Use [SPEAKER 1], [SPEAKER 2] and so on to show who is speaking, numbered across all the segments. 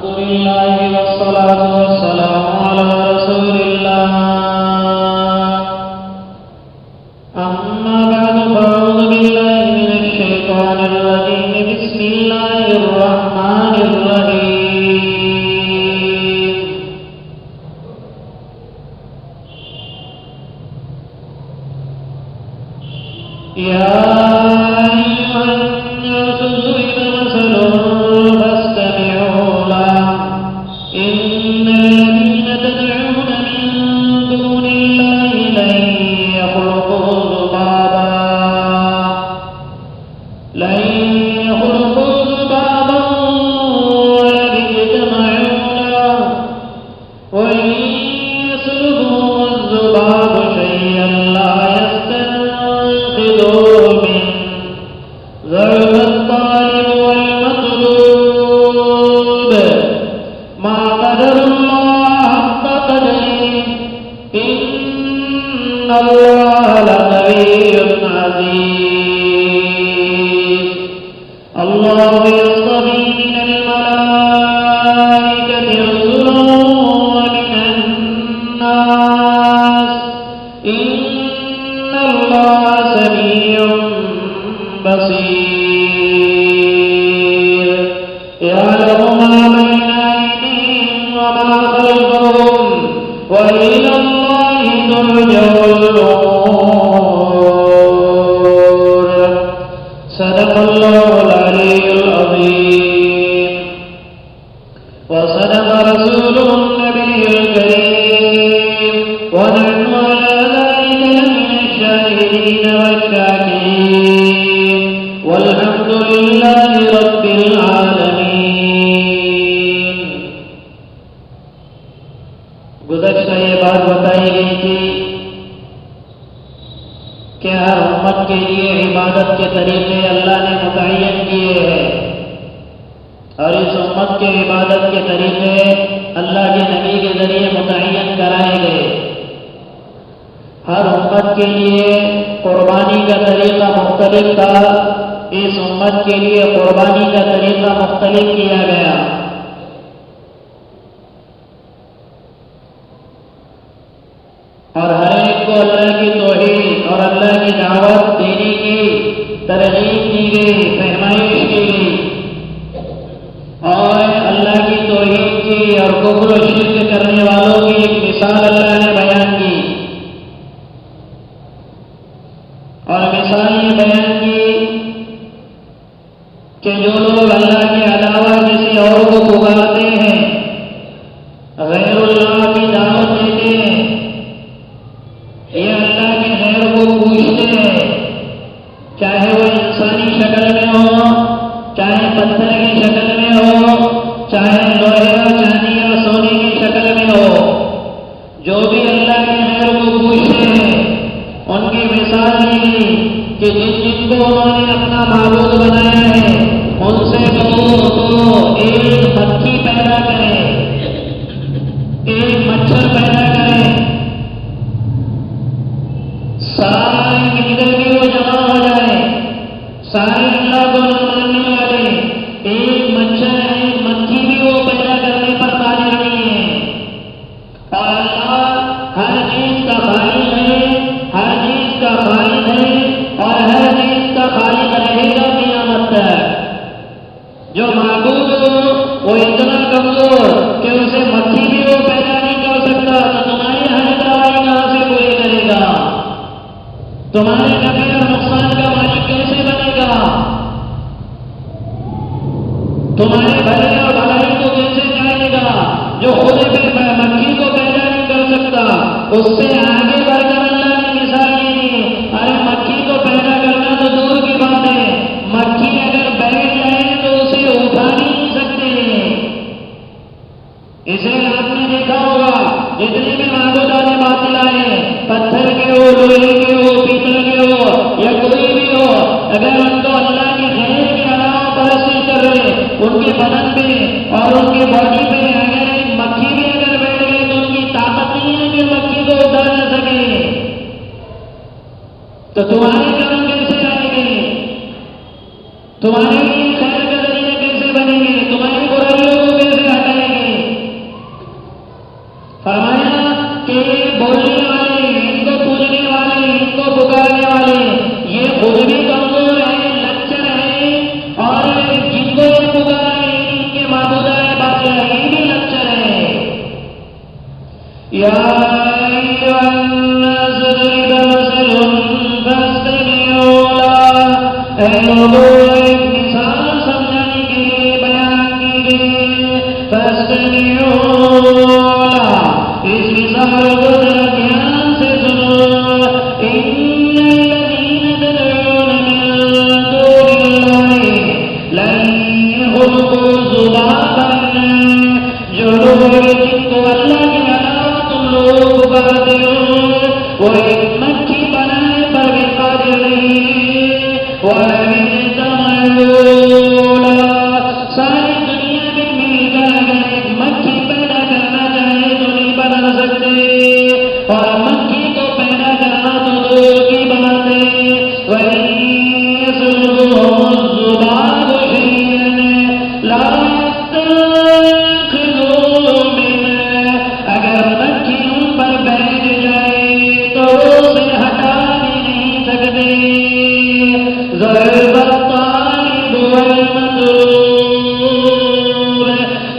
[SPEAKER 1] الحمد لله والصلاة والسلام على رسول الله. أما بعد فأعوذ بالله من الشيطان الرجيم. بسم الله الرحمن الرحيم. يا أيها الناس ضرب مثل فاستمعوا له. إن الذين تدعون من دون الله لن يخلقوا ذبابا ولو اجتمعوا له وإن يسلبهم الذباب شيئا لا يستنقذوه منه ضعف الطالب والمطلوب. ما قدر الله حق قدره إن الله لقوي عزيز. الله يصطفي من الملائكة رسلا ومن الناس إن الله سميع بصير. يعلم ما بين أيديهم وما خلفهم وإلى الله ترجع الأمور. صدق الله العلي العظيم وصدق رسوله النبي الكريم ونحن على ذلك لمن الشاهدين والشاكرين والحمد لله رب العالمين. گزشتہ یہ بات بتائی گئی تھی کہ ہر امت کے لیے عبادت کے طریقے اللہ نے متعین کیے ہیں اور اس امت کے عبادت کے طریقے اللہ کے نبی کے ذریعے متعین کرائے گئے. ہر امت کے لیے قربانی کا طریقہ مختلف تھا. اس امت کے لیے قربانی کا طریقہ مختلف کیا گیا. اور ہر ایک کو اللہ کی توحید اور اللہ کی دعوت دینے کی ترغیب دی گئی، فہمائش کی گئی اور اللہ کی توحید کی اور کفر و شرک کرنے والوں کی ایک مثال اللہ نے بیان کی. اور مثال یہ بیان کی کہ جو لوگ اللہ کے علاوہ کسی اور کو پکارتے ہیں، غیر اللہ کی دعوت دیتے ہیں، یہ اللہ کے غیر کو پوچھتے ہیں، چاہے وہ انسانی شکل میں ہو، چاہے پتھر کی شکل میں ہو، چاہے لوہے یا چاندی یا سونے کی شکل میں ہو، جو بھی اللہ کے غیر کو پوچھتے ہیں ان کی مثال دی گئی کہ جن کو انہوں نے اپنا معبود بنایا ہے ان سے کہو تو ایک مکھی پیدا کرے، ایک مچھر پیدا کرے، سارے مل بھی وہ جمع ہو جائے، سارے اللہ کو نہ ماننے والے ایک مچھر ایک مکھی بھی وہ پیدا کرنے پر قادر نہیں ہے. اور اللہ ہر چیز کا خالق ہے، ہر چیز کا خالق ہے اور ہر چیز کا خالق رہے گا قیامت تک. جو معبود ہو وہ اتنا کمزور کہ اسے مکھی بھی وہ پیدا نہیں کر سکتا، تو تمہاری ہر دوائی کہاں سے پوری کرے گا؟ تمہارے نفع اور نقصان کا مالک کیسے بنے گا؟ تمہارے بھلے اور بھلائی کو کیسے جائے گا؟ جو خود مکھی کو پیدا نہیں کر سکتا اس سے آگے بڑھ کر اللہ نے مثال یہ دی. ارے مکھی کو پیدا کرنا تو دور کی بات ہے، مکھی اگر بیٹھ جائے تو اسے اٹھا نہیں سکتے. اسے آپ نے دیکھا ہوگا جتنے بھی معبودات باطل آئے، پتھر کے ہو، لوہے کے ہو، پیتل کے ہو یا کوئی بھی ہو، اگر ان کو اللہ کے غیر کے علاوہ پرستی کر رہے ان کے بدن پہ اور ان کے باڈی پہ اگر ایک مکھی بھی اگر بیٹھ گئی تو ان کی طاقت نہیں ہے کہ مکھی کو اٹھا نہ سکے. تو تمہارے کام کیسے آئے گے؟ تمہارے لیے خیر کا ذریعہ کیسے بنے گے؟ تمہاری برائیوں کو کیسے ہٹائیں یا ایھا الناس ضرب مثل فاستمعوا لہ، اے لوگوں ایک مثال سمجھانے کے لیے بیان کی گئی، فاستمعوا لہ، اس مثال کو ذرا دھیان سے سنو، ان الذین تدعون من دون اللہ لن يخلقوا ذبابا، جو لوگ جن کو اللہ کے علاوہ تم لوگ پکارتے ہو وہ ایک مکھی بنانے پر بھی قادر نہیں ہے، وَلَئِنِ اجْتَمَعُوا لَهُ، ساری دنیا میں مل کر اگر ایک مکھی پیدا کرنا چاہے تو نہیں بنا سکتے، اور مکھی کو پیدا کرنا تو دور کی بات ہے، وَإِن يَسْلُبْهُمُ الذُّبَابُ شَيْئًا لَا يَسْتَنقِذُوهُ مِنْهُ، اگر مکھی ان پر بیٹھ جائے تو اسے ہٹا بھی نہیں سکتے، ضرب الطالب والمطلوب،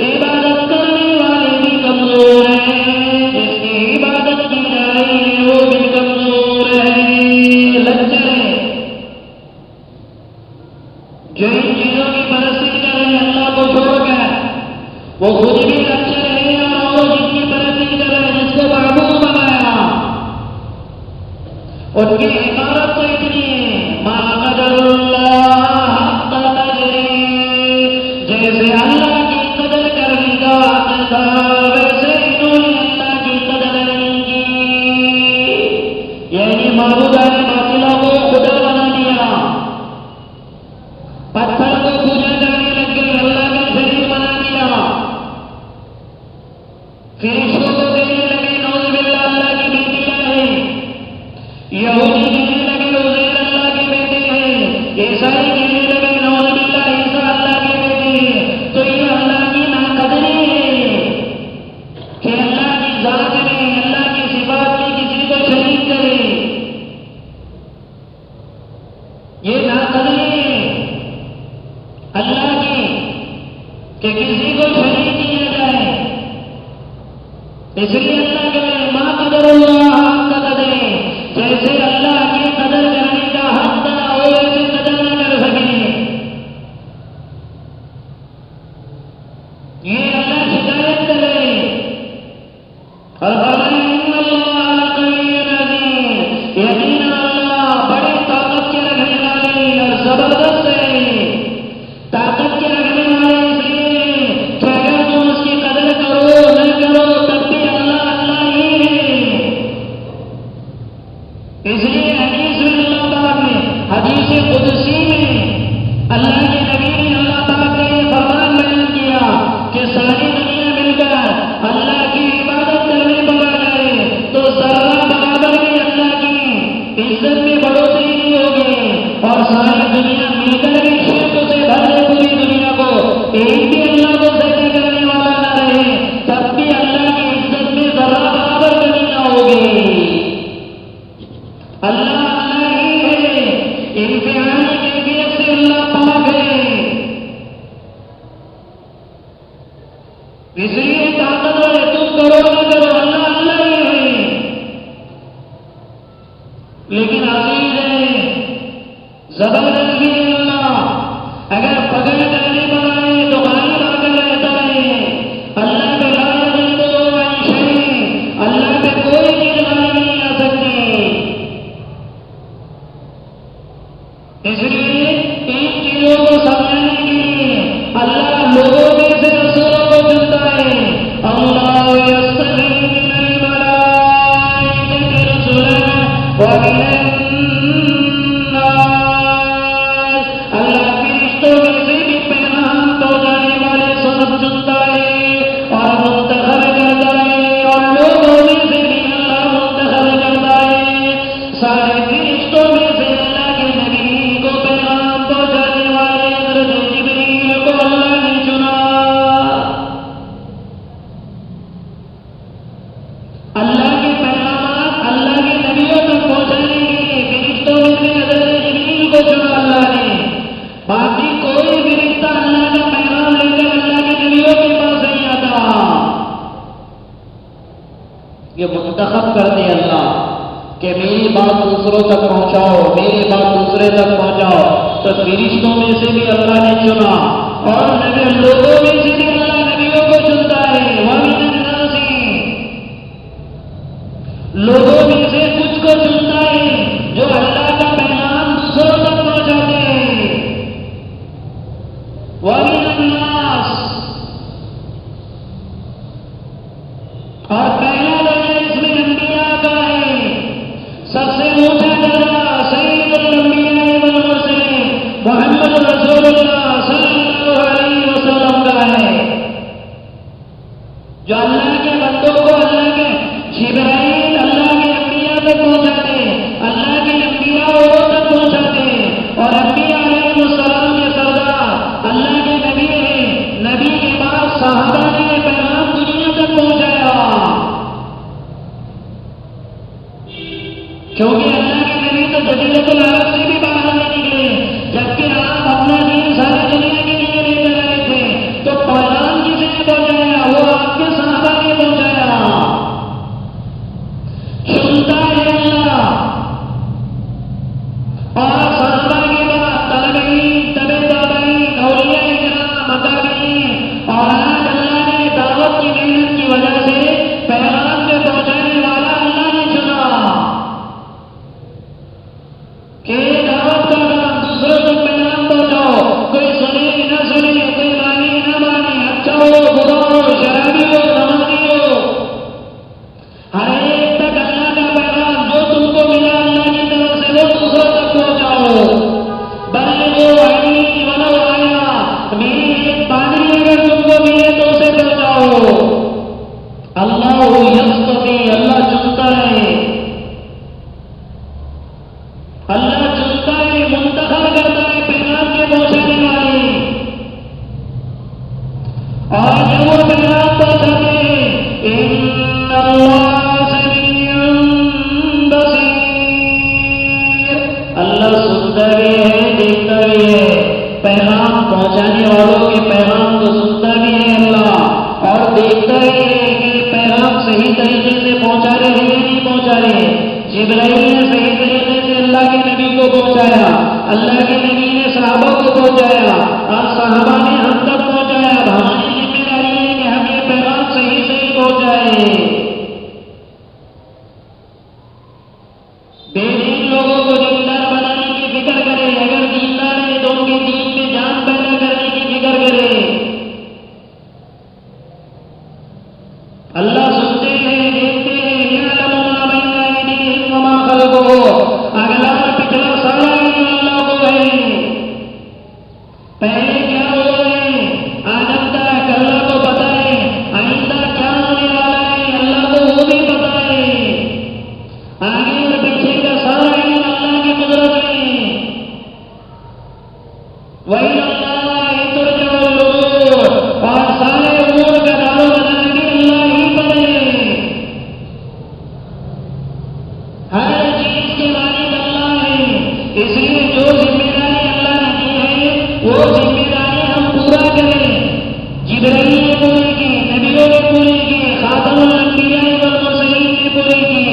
[SPEAKER 1] عبادت کرنے والے بھی کمزور ہیں، جس کی عبادت کی جا رہی ہے وہ بھی کمزور ہے، لچر ہے، جو ان چیزوں کی پرستی کر رہے ہیں اللہ کو چھوڑ کر، وہ خود بھی لچر ہے، اور وہ جن کی پرستی کر رہے ہیں جس کو معبود بنایا ان کی عبادت تو اتنی ہے، ما قدر اللہ حق قدرہ، جیسے اللہ کی قدر کرنے کا حق تھا ویسے انہوں نے اللہ کی قدر نہیں کی، یعنی معبودان باطلہ کو خدا بنا دیا، پتھر کو پوجا کرنے لگ گئے، اللہ کا شریک بنا دیا، فرشتوں کو کہنے لگے نعوذ باللہ اللہ کی بیٹیاں ہیں، یہودی کہنے لگے عزیر اللہ کے بیٹے ہیں، عیسائی کہنے لگے نعوذ باللہ عیسیٰ اللہ کے بیٹے ہیں، تو یہ اللہ کی ناقدری ہے کہ اللہ کی ذات میں اللہ کی صفات میں کسی کو شریک کرے، یہ ناقدری ہے اللہ کی کہ کسی کو شریک کیا جائے، اس لیے اللہ کہے ما قدر اللہ حق قدرہ، جیسے اللہ کی قدر کرنے کا حق تھا وہ ایسے قدر نہ کر سکے، یہ اللہ شکایت کرے، اور فرمائے ان اللہ لقوی عزیز، یقینا اللہ بڑے طاقت کے رکھنے والے اور زبردست ہے، طاقت کے رکھنے والے اس لیے کہ اگر تم اس کی قدر کرو نہ کرو تب بھی اللہ اللہ ہی ہے، اس لیے حدیث میں اللہ پاک نے حدیث قدسی میں اللہ کے نبی نے اللہ پاک کا یہ فرمان بیان کیا کہ ساری دنیا مل کر اللہ کی عبادت کرنے پر آ جائے تو ذرہ برابر بھی اللہ کی عزت میں بڑھوتری نہیں ہوگی، اور ساری دنیا مل کر بھی شرک سے بھر دے پوری دنیا کو، ایک بھی اللہ کو سجدہ کرنے والا نہ رہے تب بھی اللہ کی عزت میں ذرہ برابر کمی نہ ہوگی، اللہ اللہ ہی ہے، امتحانی کیفیت سے اللہ پاک ہے، اس لیے طاقتور ہے، تم کرو نہ کرو اللہ اللہ ہی ہے، لیکن عزیز ہے، زبردست بھی ہے اللہ، اگر پکڑ کرنے پر آئے تو غالب آ کر رہتا ہے، اللہ پہ لا یغلبہ عن شیء، اللہ پہ کوئی چیز غالب نہیں آ سکتی، اس لیے ان چیزوں کو سمجھانے کے لیے اللہ لوگوں میں سے رسولوں کو چنتا ہے، اللہ یصطفی من الملائکۃ رسلا ومن الناس، اللہ فرشتوں میں یہ منتخب کر دے اللہ کہ میری بات دوسروں تک پہنچاؤ، میری بات دوسرے تک پہنچاؤ، تو فرشتوں میں سے بھی اللہ نے چنا اور نبی لوگوں میں سے بھی اللہ نبیوں کو چنتا ہے۔ وَمِنَ النَّاسِ، لوگوں میں سے کچھ کو چنتا ہے جو اللہ کا پیغام دوسروں تک پہنچاتے ہیں۔ وَمِنَ النَّاسِ، اور پہلا درجہ اس میں انبیاء کا ہے، سب سے اونچا درجہ سید الانبیاء والمرسلین محمد رسول اللہ صلی اللہ علیہ وسلم کا ہے، جو اللہ کے بندوں کو اللہ کے جبرائیل اللہ کے انبیاء تک پہنچاتے، اللہ کے انبیاء وہ تک پہنچاتے، اور انبیاء علیہ السلام کے سردار اللہ کے نبی ہیں، نبی کے بعد صحابہ نے یہ پیغام دنیا تک پہنچایا، کیونکہ اللہ کے نبی تو جزیرۃ العرب سے بھی باہر نہیں نکلے، جبکہ آپ اپنا دین ساری دنیا کے لیے لے کر آئے تھے، تو پیغام کس نے پہنچایا؟ وہ آپ کے صحابہ نے پہنچایا۔ چنتا ہے اللہ، اور صحابہ کے بعد تابعین، تبع تابعین، اولیاء کرام، اکابرین، اور آج اللہ نے دعوت کی محنت کی وجہ سے پیغام کے پہنچانے والا اللہ نے چنا کہ دعوت کا کام دوسروں تک پیغام پہنچاؤ، کوئی سنے نہ سنے، کوئی مانے نہ مانے، اچھا ہو برا ہو، شرابی ہو نمازی ہو، ہر ایک تک اللہ کا پیغام جو تم کو ملا اللہ کی طرف سے وہ دوسروں تک پہنچاؤ۔ بلغوا عنی ولو آیا، میری ایک بانی اگر تم کو ملے تو اسے پہنچاؤ۔ اللہ یصطفی، اللہ چنتا ہے، اللہ چنتا ہے، منتخب کرتا ہے پیغام کے پہنچانے والے، اور جب وہ پیغام پہنچاتے ہیں ان اللہ سمیع بصیر، اللہ سنتا بھی ہے، دیکھتا بھی ہے، پیغام پہنچانے والوں کے پیغام کو سنتا بھی ہے اللہ، اور دیکھتا بھی ہے کہ پیغام صحیح طریقے سے پہنچا رہے ہیں یا نہیں پہنچا رہے۔ جبرائیل نے صحیح طریقے سے اللہ کے نبی کو پہنچایا، اللہ کے نبی نے صحابہ کو پہنچایا، اور صحابہ نے ہم تک پہنچایا۔ اب ہماری ذمہ داری ہے کہ ہم یہ پیغام صحیح پہنچائیں۔ بے دین لوگوں کو دیندار بنانے کی فکر کرے، اگر دیندار ہے تو ان کے دین میں جان پیدا کرنے کی فکر کرے۔ اللہ سنتے ہیں، دیکھتے ہیں، یعلم ما بین ایدیہم وما خلفہم، اگلا اور پچھلا سارا علم اللہ کو ہے، پہلے کیا ہوا ہے آدم تک اللہ کو پتا ہے، آئندہ کیا ہونے والا ہے اللہ کو وہ بھی پتا ہے، آگے اور پیچھے کا سارا علم اللہ کی قدرت میں۔ وَإِلَى اللَّهِ تُرْجَعُ الْأُمُورُ، اور سارے امور کا دار و مدار بھی اللہ ہی پر ہے، ہر چیز کے مالک اللہ ہے، اس لیے جو ذمہ داری اللہ نے دی ہے وہ ذمہ داری ہم پورا کریں۔ جبرائیل نے پوری کی، نبیوں نے پوری کی، خاتم الانبیاء والمرسلین نے پوری کی،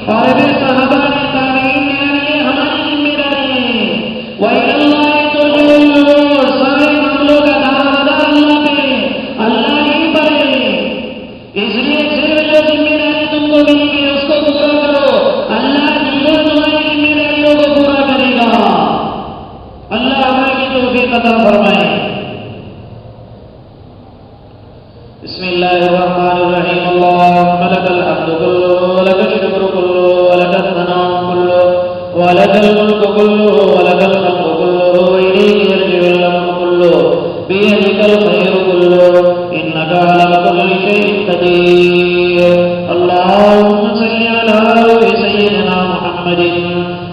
[SPEAKER 1] اور پھر صحابہ نے، تابعین نے، یہ ہماری ذمہ داری ہے۔ وَإِلَى اللَّهِ تُرْجَعُ الْأُمُورُ، سارے معاملوں کا دار و مدار اللہ پہ، اللہ ہی پر ہے، اس لیے صرف جو ذمہ داری تم کو ملی ہے اس کو پورا کرو، اللہ دیگر تمہاری ذمہ داریوں کو پورا کرے گا۔ اللہ ہمیں کی توفیق عطا فرمائے۔ بسم اللہ الرحمن الرحیم، اللہم لک الحمد کلہ ولک الشکر کلہ ولک الثناء کلہ ولک الملک کلہ ولک الحمد کلہ وإلیک یرجع الامر کلہ بیدک الخیر کلہ انک علی کل شیء قدیر۔ اللہم صلی علی سیدنا محمد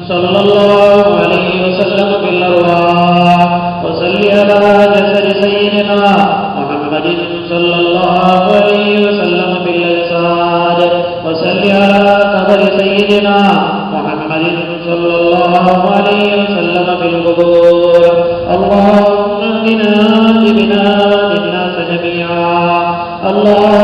[SPEAKER 1] صلی اللہ علیہ وسلم بالارواح، وصلی علی جسد سیدنا محمد صلی اللہ علیہ وسلم بالاجساد، وصلی علی قبر سیدنا محمد صلی اللہ علیہ وسلم بالقبور۔ اللہم اهدنا بنا الناس جميعا، اللہم